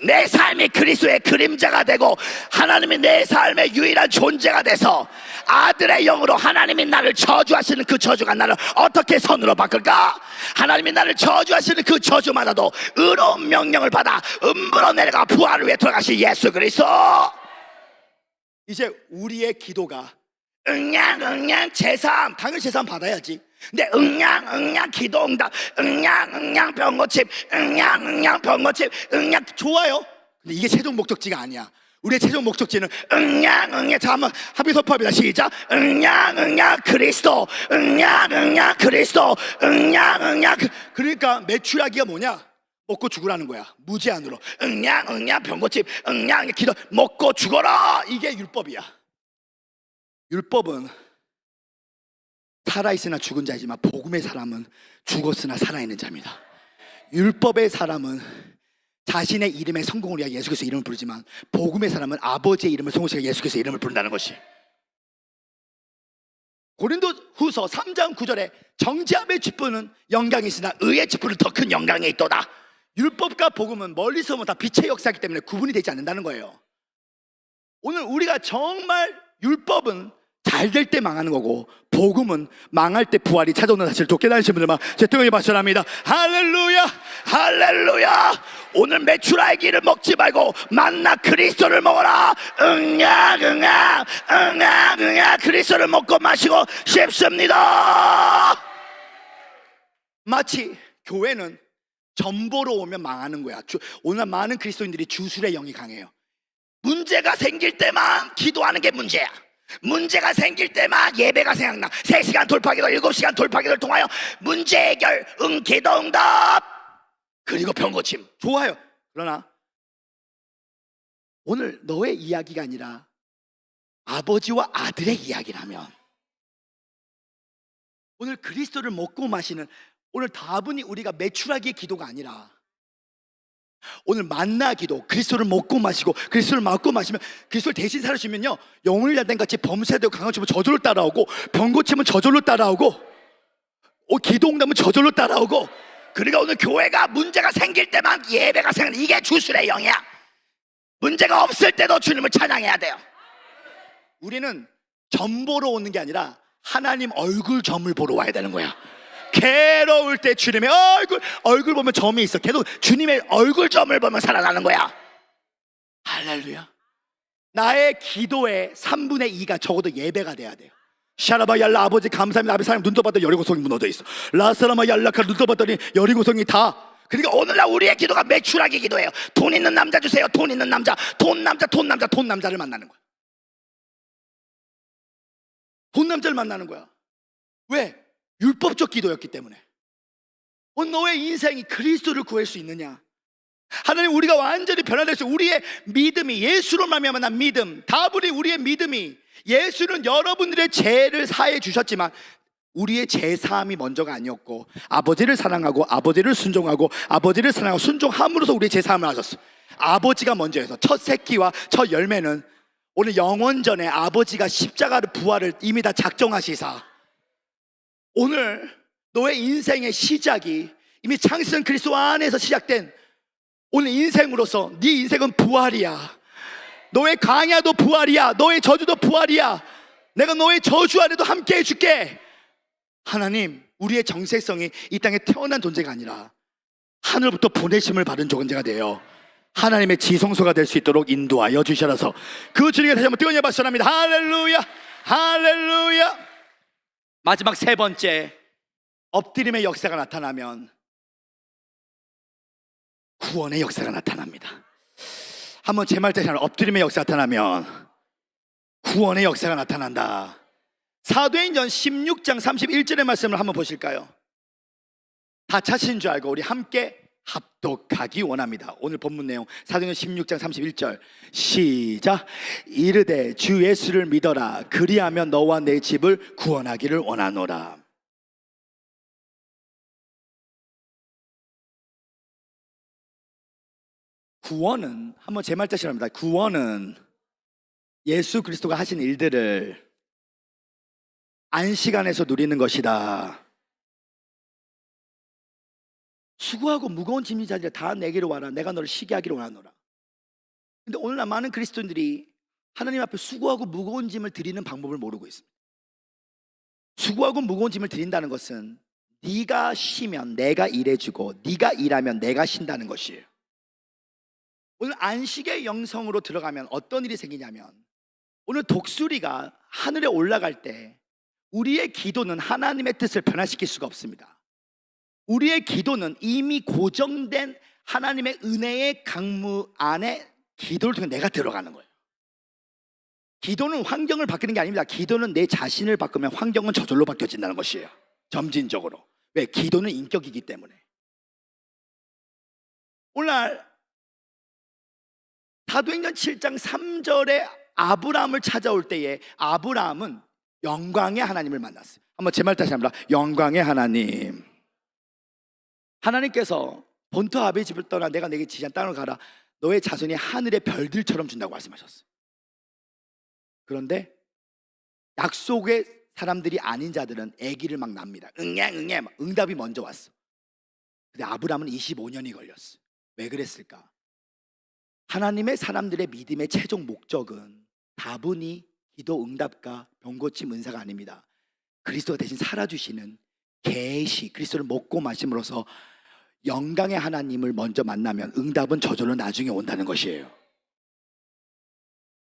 내 삶이 그리스도의 그림자가 되고 하나님이 내 삶의 유일한 존재가 돼서 아들의 영으로 하나님이 나를 저주하시는 그 저주가 나를 어떻게 선으로 바꿀까? 하나님이 나를 저주하시는 그 저주마다도 의로운 명령을 받아 음부로 내려가 부활을 위해 들어가신 예수 그리스도. 이제 우리의 기도가 응양 제사함, 당연히 제사함 받아야지. 근데 응양 기도응답, 응양 병고침, 응양 병고침, 좋아요. 근데 이게 최종 목적지가 아니야. 우리의 최종 목적지는 응양. 자, 한번 합의 선포합니다. 시작. 응양 그리스도, 응양 그리스도, 응양. 그러니까 매출하기가 뭐냐? 먹고 죽으라는 거야. 무제한으로. 응양 병고침, 응양 기도, 먹고 죽어라. 이게 율법이야. 율법은 살아있으나 죽은 자이지만 복음의 사람은 죽었으나 살아있는 자입니다. 율법의 사람은 자신의 이름의 성공을 위하여 예수 그리스도의 이름을 부르지만 복음의 사람은 아버지의 이름을 성공시켜 예수 그리스도의 이름을 부른다는 것이. 고린도후서 3장 9절에 정죄함의 직분은 영광이 있으나 의의 직분은 더 큰 영광이 있도다. 율법과 복음은 멀리서 보면 다 빛의 역사이기 때문에 구분이 되지 않는다는 거예요. 오늘 우리가 정말 율법은 잘 될 때 망하는 거고 복음은 망할 때 부활이 찾아오는 사실을 좋게 다니시는 분들만 제 뜨거운 박수합니다. 할렐루야. 오늘 메추라의 길을 먹지 말고 만나 그리스도를 먹어라. 응야 그리스도를 먹고 마시고 싶습니다. 마치 교회는 전보로 오면 망하는 거야. 오늘 많은 그리스도인들이 주술의 영이 강해요. 문제가 생길 때만 기도하는 게 문제야. 문제가 생길 때만 예배가 생각나. 3시간 돌파기도 7시간 돌파기도를 통하여 문제 해결, 기도 응답, 그리고 병고침. 좋아요. 그러나 오늘 너의 이야기가 아니라 아버지와 아들의 이야기라면, 오늘 그리스도를 먹고 마시는, 오늘 다분히 우리가 매출하기의 기도가 아니라 오늘 만나 기도, 그리스도를 먹고 마시고 그리스도를 먹고 마시면 그리스도를 대신 살아주면요, 영혼을 야된 같이 범사되고 강화치면 저절로 따라오고, 병고치면 저절로 따라오고, 기도응답은 저절로 따라오고. 그러니까 오늘 교회가 문제가 생길 때만 예배가 생기는, 이게 주술의 영이야. 문제가 없을 때도 주님을 찬양해야 돼요. 우리는 점 보러 오는 게 아니라 하나님 얼굴 점을 보러 와야 되는 거야. 괴로울 때 주님의 얼굴 보면 점이 있어. 계속 주님의 얼굴 점을 보면 살아나는 거야. 할렐루야. 나의 기도의 3분의 2가 적어도 예배가 돼야 돼요. 샤라바 얄라, 아버지 감사합니다. 아버지 사람 눈 떠봤더니 여리고성이 무너져 있어. 라사라마 얄라카 눈 떠봤더니 여리고성이 다. 그러니까 오늘날 우리의 기도가 매출하기 기도예요. 돈 있는 남자 주세요. 돈 있는 남자, 돈 남자를 만나는 거야. 돈 남자를 만나는 거야. 왜? 율법적 기도였기 때문에. 너의 인생이 그리스도를 구할 수 있느냐? 하나님, 우리가 완전히 변화됐어. 우리의 믿음이 예수로 말미암아 난 믿음, 다분히 우리의 믿음이, 예수는 여러분들의 죄를 사해 주셨지만 우리의 죄 사함이 먼저가 아니었고, 아버지를 사랑하고 아버지를 순종하고 아버지를 사랑하고 순종함으로써 우리의 죄 사함을 하셨어. 아버지가 먼저여서 첫 새끼와 첫 열매는 오늘 영원전에 아버지가 십자가를 부활을 이미 다 작정하시사, 오늘 너의 인생의 시작이 이미 창세전 그리스도 안에서 시작된 오늘 인생으로서 네 인생은 부활이야. 너의 강야도 부활이야. 너의 저주도 부활이야. 내가 너의 저주 안에도 함께 해줄게. 하나님, 우리의 정체성이 이 땅에 태어난 존재가 아니라 하늘부터 보내심을 받은 존재가 되어 하나님의 지성소가 될 수 있도록 인도하여 주시라서 그 주님께 다시 한번 뜨거운 박수 합니다. 할렐루야, 할렐루야. 마지막 세 번째, 엎드림의 역사가 나타나면 구원의 역사가 나타납니다. 한번 제 말 다시 하면, 엎드림의 역사가 나타나면 구원의 역사가 나타난다. 사도행전 16장 31절의 말씀을 한번 보실까요? 다 찾으신 줄 알고 우리 함께 합독하기 원합니다. 오늘 본문 내용 사도행전 16장 31절 시작. 이르되 주 예수를 믿어라. 그리하면 너와 내 집을 구원하기를 원하노라. 구원은, 한번 제 말 다시 합니다. 구원은 예수 그리스도가 하신 일들을 안식안에서 누리는 것이다. 수고하고 무거운 짐이 자리에 다 내게로 와라. 내가 너를 쉬게 하기를 원하노라. 근데 오늘날 많은 그리스도인들이 하나님 앞에 수고하고 무거운 짐을 드리는 방법을 모르고 있습니다. 수고하고 무거운 짐을 드린다는 것은 네가 쉬면 내가 일해주고 네가 일하면 내가 쉰다는 것이에요. 오늘 안식의 영성으로 들어가면 어떤 일이 생기냐면, 오늘 독수리가 하늘에 올라갈 때 우리의 기도는 하나님의 뜻을 변화시킬 수가 없습니다. 우리의 기도는 이미 고정된 하나님의 은혜의 강무 안에 기도를 통해 내가 들어가는 거예요. 기도는 환경을 바꾸는 게 아닙니다. 기도는 내 자신을 바꾸면 환경은 저절로 바뀌어진다는 것이에요. 점진적으로. 왜? 기도는 인격이기 때문에. 오늘 사도행전 7장 3절에 아브라함을 찾아올 때에 아브라함은 영광의 하나님을 만났어요. 한번 제 말 다시 합니다. 영광의 하나님. 하나님께서 본토 아비의 집을 떠나 내가 내게 지시한 땅을 가라. 너의 자손이 하늘의 별들처럼 준다고 말씀하셨어요. 그런데 약속의 사람들이 아닌 자들은 아기를 막 낳습니다. 응애 막 응답이 먼저 왔어. 근데 아브라함은 25년이 걸렸어. 왜 그랬을까? 하나님의 사람들의 믿음의 최종 목적은 다분히 기도 응답과 병고침 은사가 아닙니다. 그리스도가 대신 살아주시는 계시, 그리스도를 먹고 마심으로써 영광의 하나님을 먼저 만나면 응답은 저절로 나중에 온다는 것이에요.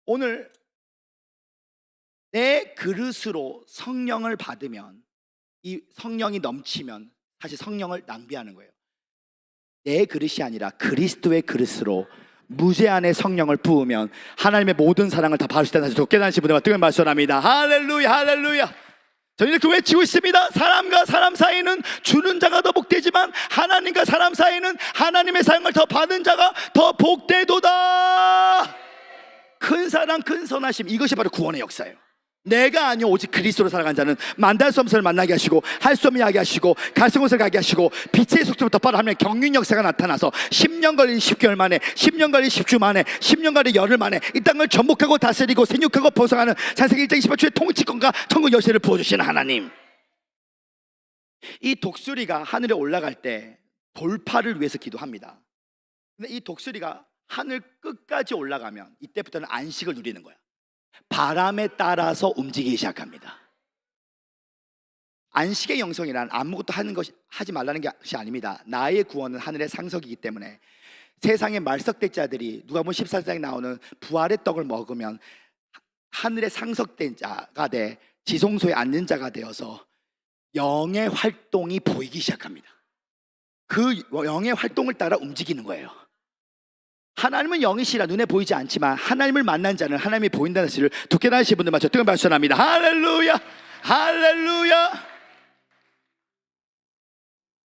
오늘 내 그릇으로 성령을 받으면, 이 성령이 넘치면 사실 성령을 낭비하는 거예요. 내 그릇이 아니라 그리스도의 그릇으로 무제한의 성령을 부으면 하나님의 모든 사랑을 다 받을 수 있다는 사실 깨닫으신 분들과 뜨거운 말씀합니다. 할렐루야, 할렐루야. 저희는 이렇게 외치고 있습니다. 사람과 사람 사이는 주는 자가 더 복되지만 하나님과 사람 사이는 하나님의 사랑을 더 받은 자가 더 복되도다. 큰 사랑, 큰 선하심, 이것이 바로 구원의 역사예요. 내가 아니요 오직 그리스도로 살아간 자는 만날 수 없는 것을 만나게 하시고 할 수 없는 하게 하시고 갈 수 없는 것을 가게 하시고 빛의 속도부터 빠른 하나님의 경륜 역사가 나타나서 10년 걸린 10개월 만에, 10년 걸린 10주 만에, 10년 걸린 열흘 만에 이 땅을 전복하고 다스리고 생육하고 보성하는 창세기 1장 28주의 통치권과 천국 열쇠를 부어주시는 하나님. 이 독수리가 하늘에 올라갈 때 돌파를 위해서 기도합니다. 근데 이 독수리가 하늘 끝까지 올라가면 이때부터는 안식을 누리는 거야. 바람에 따라서 움직이기 시작합니다. 안식의 영성이란 아무것도 하지 말라는 것이 아닙니다. 나의 구원은 하늘의 상석이기 때문에 세상의 말석된 자들이 누가복음 14장에 나오는 부활의 떡을 먹으면 하늘의 상석된 자가 돼 지성소에 앉는 자가 되어서 영의 활동이 보이기 시작합니다. 그 영의 활동을 따라 움직이는 거예요. 하나님은 영이시라 눈에 보이지 않지만 하나님을 만난 자는 하나님이 보인다는 사실을 두께 나으신 분들 마저 뜨거운 박수 합니다. 할렐루야, 할렐루야.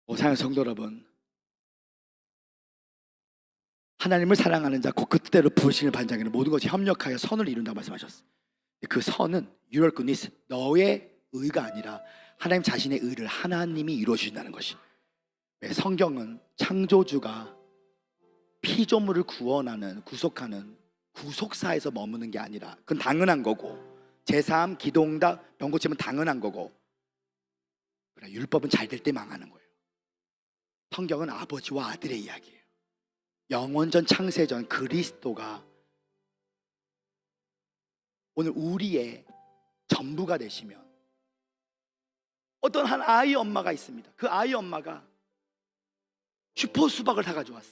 사랑하는 성도 여러분, 하나님을 사랑하는 자 곧 그때로 부르시는 반장에는 모든 것이 협력하여 선을 이룬다고 말씀하셨어요. 그 선은 your goodness, 너의 의가 아니라 하나님 자신의 의를 하나님이 이루어주신다는 것이. 성경은 창조주가 피조물을 구원하는, 구속하는 구속사에서 머무는 게 아니라, 그건 당연한 거고, 제사함, 기도응답, 병고침은 당연한 거고, 그러나 율법은 잘 될 때 망하는 거예요. 성경은 아버지와 아들의 이야기예요. 영원전 창세전 그리스도가 오늘 우리의 전부가 되시면, 어떤 한 아이 엄마가 있습니다. 그 아이 엄마가 슈퍼 수박을 사가지고 왔어.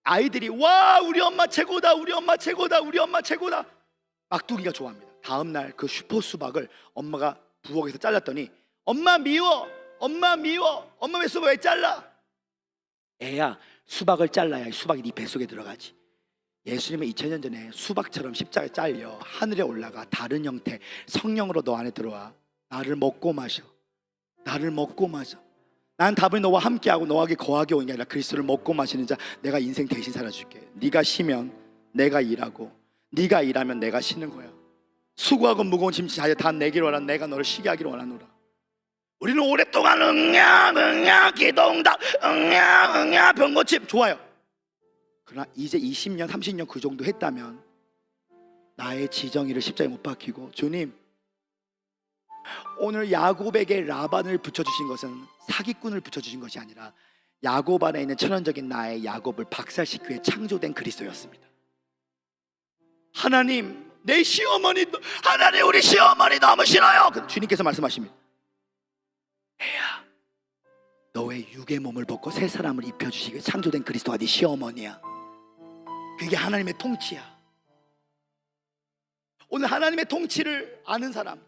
아이들이 와 우리 엄마 최고다, 우리 엄마 최고다, 우리 엄마 최고다. 막둥이가 좋아합니다. 다음날 그 슈퍼 수박을 엄마가 부엌에서 잘랐더니 엄마 미워, 엄마 미워, 엄마 왜 수박 왜 잘라? 애야, 수박을 잘라야 수박이 네 뱃속에 들어가지. 예수님은 2000년 전에 수박처럼 십자가에 잘려 하늘에 올라가 다른 형태 성령으로 너 안에 들어와 나를 먹고 마셔, 나를 먹고 마셔. 난 답을 너와 함께하고 너에게 거하게 온 게 아니라 그리스도를 먹고 마시는 자, 내가 인생 대신 살아줄게. 네가 쉬면 내가 일하고 네가 일하면 내가 쉬는 거야. 수고하고 무거운 짐 자여 다 내기로 하라. 내가 너를 쉬게 하기를 원하노라. 우리는 오랫동안 응야 기도응답 응야 병고침 좋아요. 그러나 이제 20년 30년 그 정도 했다면 나의 지정의를 십자가에 못 박히고 주님 오늘 야곱에게 라반을 붙여주신 것은 사기꾼을 붙여주신 것이 아니라 야곱 안에 있는 천연적인 나의 야곱을 박살시키기 위해 창조된 그리스도였습니다. 하나님 내 시어머니, 하나님 우리 시어머니 너무 싫어요. 주님께서 말씀하십니다. 애야 너의 육의 몸을 벗고 새 사람을 입혀주시기 위해 창조된 그리스도가 네 시어머니야. 그게 하나님의 통치야. 오늘 하나님의 통치를 아는 사람,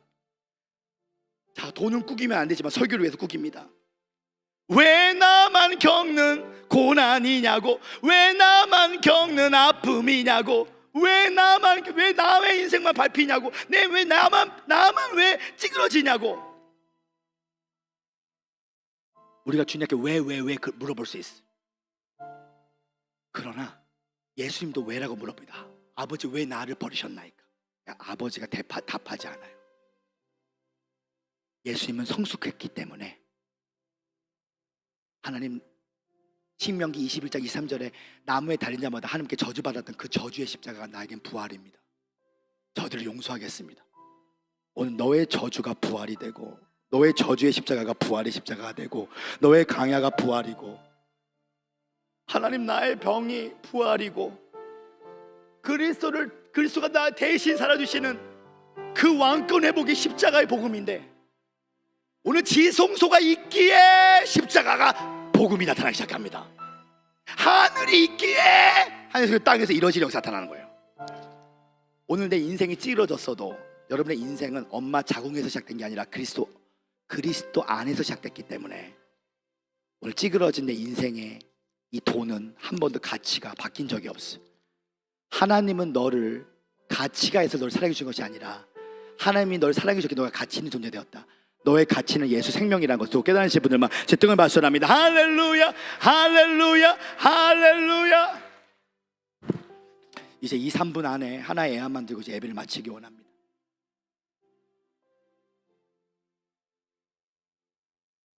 자 돈은 꾸기면 안 되지만 설교를 위해서 꾸깁니다. 왜 나만 겪는 고난이냐고, 왜 나만 겪는 아픔이냐고, 왜 남의 인생만 밟히냐고, 왜 나만 왜 찌그러지냐고. 우리가 주님께 왜 물어볼 수 있어. 그러나 예수님도 왜라고 물어봅니다. 아버지 왜 나를 버리셨나이까? 아버지가 답하지 않아요. 예수님은 성숙했기 때문에 하나님 신명기 21장 23절에 나무에 달린 자마다 하나님께 저주받았던 그 저주의 십자가가 나에겐 부활입니다. 저들을 용서하겠습니다. 오늘 너의 저주가 부활이 되고 너의 저주의 십자가가 부활의 십자가가 되고 너의 강야가 부활이고 하나님 나의 병이 부활이고 그리스도가 나 대신 살아주시는 그 왕권 회복이 십자가의 복음인데 오늘 지성소가 있기에 십자가가 복음이 나타나기 시작합니다. 하늘이 있기에 하늘에서 땅에서 이루어질 역사 나타나는 거예요. 오늘 내 인생이 찌그러졌어도 여러분의 인생은 엄마 자궁에서 시작된 게 아니라 그리스도 안에서 시작됐기 때문에 오늘 찌그러진 내 인생에 이 돈은 한 번도 가치가 바뀐 적이 없어. 하나님은 너를 가치가 있어서 너를 사랑해 주신 것이 아니라 하나님이 너를 사랑해 주셨기에 너가 가치 있는 존재 되었다. 너의 가치는 예수 생명이라는 것을 깨달으신 분들만 제 등을 맞서랍니다. 할렐루야 할렐루야 할렐루야. 이제 2, 3분 안에 하나의 애만 들고 이제 예배를 마치기 원합니다.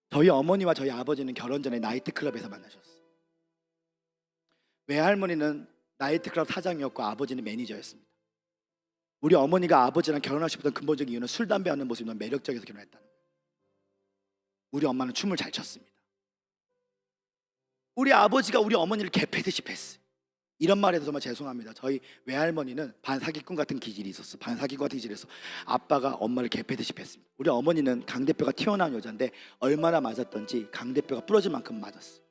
저희 어머니와 저희 아버지는 결혼 전에 나이트클럽에서 만나셨어요. 외할머니는 나이트클럽 사장이었고 아버지는 매니저였습니다. 우리 어머니가 아버지랑 결혼하고 싶었던 근본적인 이유는 술, 담배 하는 모습이 너무 매력적이어서 결혼했다는 거예요. 우리 엄마는 춤을 잘 췄습니다. 우리 아버지가 우리 어머니를 개패듯이 팼어요. 이런 말해서 정말 죄송합니다. 저희 외할머니는 반사기꾼 같은 기질이 있었어. 반사기꾼 같은 기질이 있어. 아빠가 엄마를 개패듯이 팼습니다. 우리 어머니는 강대뼈가 튀어나온 여자인데 얼마나 맞았던지 강대뼈가 부러질 만큼 맞았어.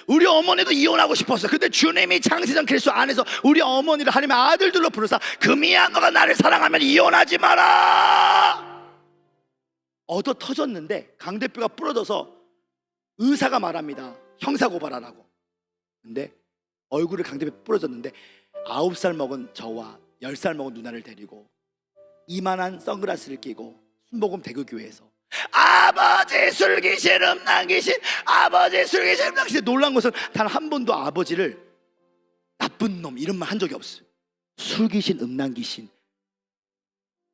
우리 어머니도 이혼하고 싶었어. 근데 주님이 창세전 그리스도 안에서 우리 어머니를 하나님의 아들들로 부르사 금이야 너가 나를 사랑하면 이혼하지 마라. 얻어 터졌는데 강대뼈가 부러져서 의사가 말합니다. 형사고발하라고. 근데 얼굴을 강대뼈 부러졌는데 9살 먹은 저와 10살 먹은 누나를 데리고 이만한 선글라스를 끼고 순복음 대구교회에서 아버지 술귀신 음란귀신 아버지 술귀신 음란귀신. 놀란 것은 단 한 번도 아버지를 나쁜 놈 이런 말 한 적이 없어요. 술귀신 음란귀신.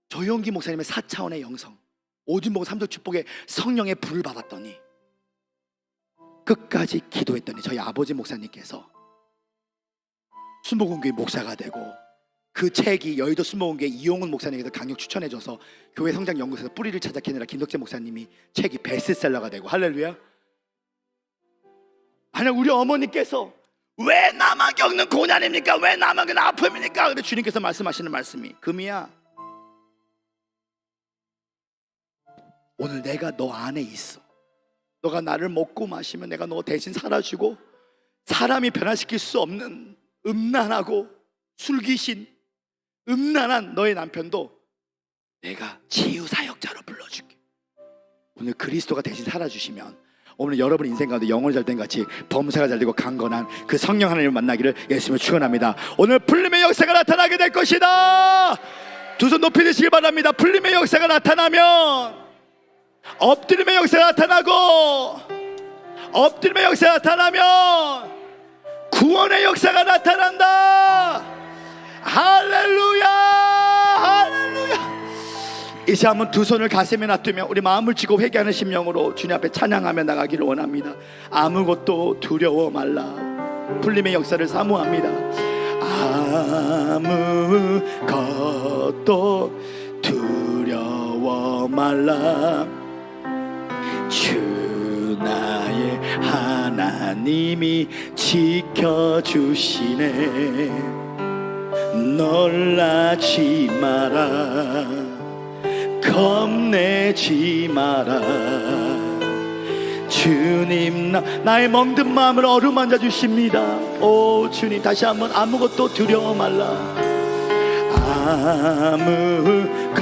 조용기 목사님의 4차원의 영성 오진복 삼적 축복의 성령의 불을 받았더니 끝까지 기도했더니 저희 아버지 목사님께서 순복음교회 목사가 되고 그 책이 여의도 순복음교회 이용훈 목사님께서 강력 추천해줘서 교회 성장 연구소에서 뿌리를 찾아 캐느라 김덕재 목사님이 책이 베스트셀러가 되고 할렐루야. 만약 우리 어머니께서 왜 나만 겪는 고난입니까? 왜 나만 겪는 아픔입니까? 근데 주님께서 말씀하시는 말씀이 금이야 오늘 내가 너 안에 있어. 너가 나를 먹고 마시면 내가 너 대신 살아주고, 사람이 변화시킬 수 없는 음란하고 술귀신, 음란한 너의 남편도 내가 치유사역자로 불러줄게. 오늘 그리스도가 대신 살아주시면 오늘 여러분 인생 가운데 영혼이 잘된 같이 범사가 잘되고 강건한 그 성령 하나님을 만나기를 예수님을 축원합니다. 오늘 풀림의 역사가 나타나게 될 것이다. 두 손 높이 드시길 바랍니다. 풀림의 역사가 나타나면 엎드림의 역사가 나타나고, 엎드림의 역사가 나타나면 구원의 역사가 나타난다. 할렐루야, 할렐루야. 이제 한번 두 손을 가슴에 놔두며 우리 마음을 쥐고 회개하는 심령으로 주님 앞에 찬양하며 나가기를 원합니다. 아무것도 두려워 말라. 풀림의 역사를 사모합니다. 아무것도 두려워 말라. 주 나의 하나님이 지켜주시네. 놀라지 마라. 겁내지 마라. 주님 나의 멍든 마음을 어루만져 주십니다. 오 주님, 다시 한번 아무것도 두려워 말라.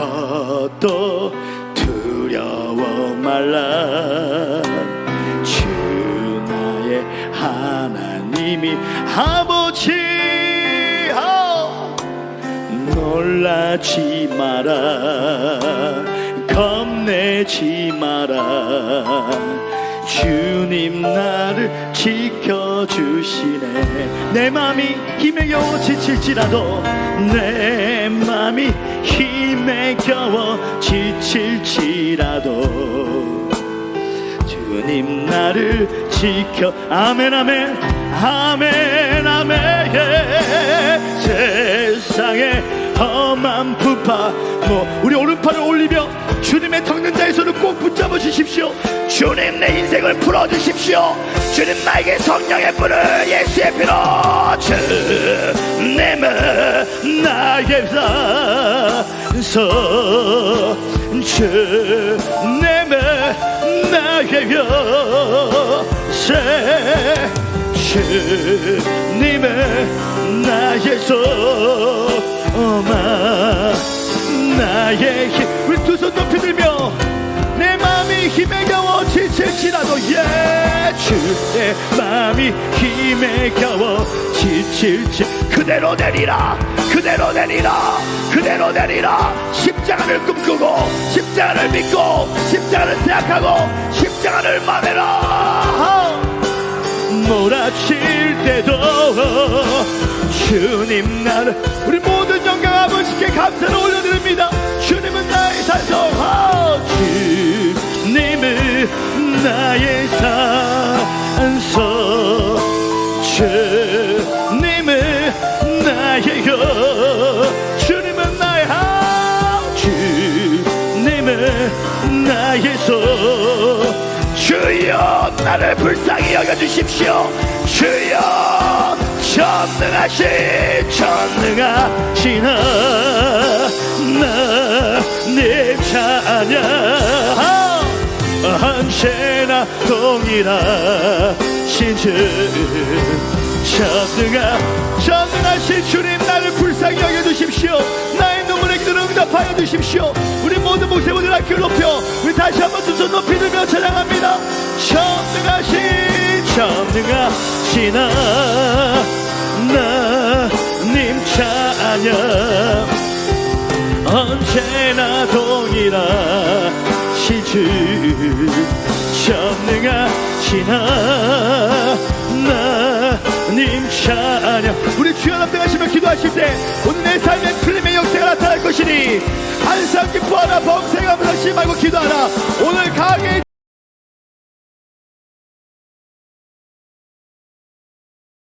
아무것도 두려워 말라. 주 나의 하나님이 아버지, 놀라지 마라. 겁내지 마라. 주님 나를 지켜주시네. 내 맘이 힘에 겨워 지칠지라도, 내 맘이 힘에 겨워 지칠지라도 주님 나를 지켜. 아멘 아멘 아멘 아멘. 세상에 험한 부파 우리 오른팔을 올리며 주님의 턱는 자의 손을 꼭 붙잡아 주십시오. 주님 내 인생을 풀어주십시오. 주님 나에게 성령의 불을 예수의 피로. 주님은 나의 산소, 주님은 나의 요새, 주님은 나의 소망, 나의 힘. 우리 두 손 높이 들며 내 마음이 힘에 겨워 지칠지라도, 예, 주의 마음이 힘에 겨워 지칠지 그대로 내리라, 그대로 내리라, 그대로 내리라. 십자가를 꿈꾸고, 십자가를 믿고, 십자가를 생각하고, 십자가를 말해라. 몰아칠 때도 주님 나를, 우리 모든 영광 아버지께 감사를 올려드립니다. 주님은 나의 산소, 주님은 나의 산소, 주님은 나의 요, 주님은 나의 주님은 나의 소. 주여 나를 불쌍히 여겨주십시오. 주여 전능하신 하나님 자녀, 언제나 동일하신 주, 전능하신 주님 나를 불쌍히 여겨주십시오. 나의 눈물의 기도를 응답하여 주십시오. 우리 모든 목사님들 학교를 높여 우리 다시 한번 두 손 높이 들며 찬양합니다. 전능하신 하나님 자녀, 언제나 동일하신 주, 전능하신 하나님 자녀. 우리 주여 앞에 가시며 기도하실 때 오늘 내 삶에 풀림의 역사가 나타날 것이니 항상 기뻐하라, 범생하면서 심하고 기도하라. 오늘 강하게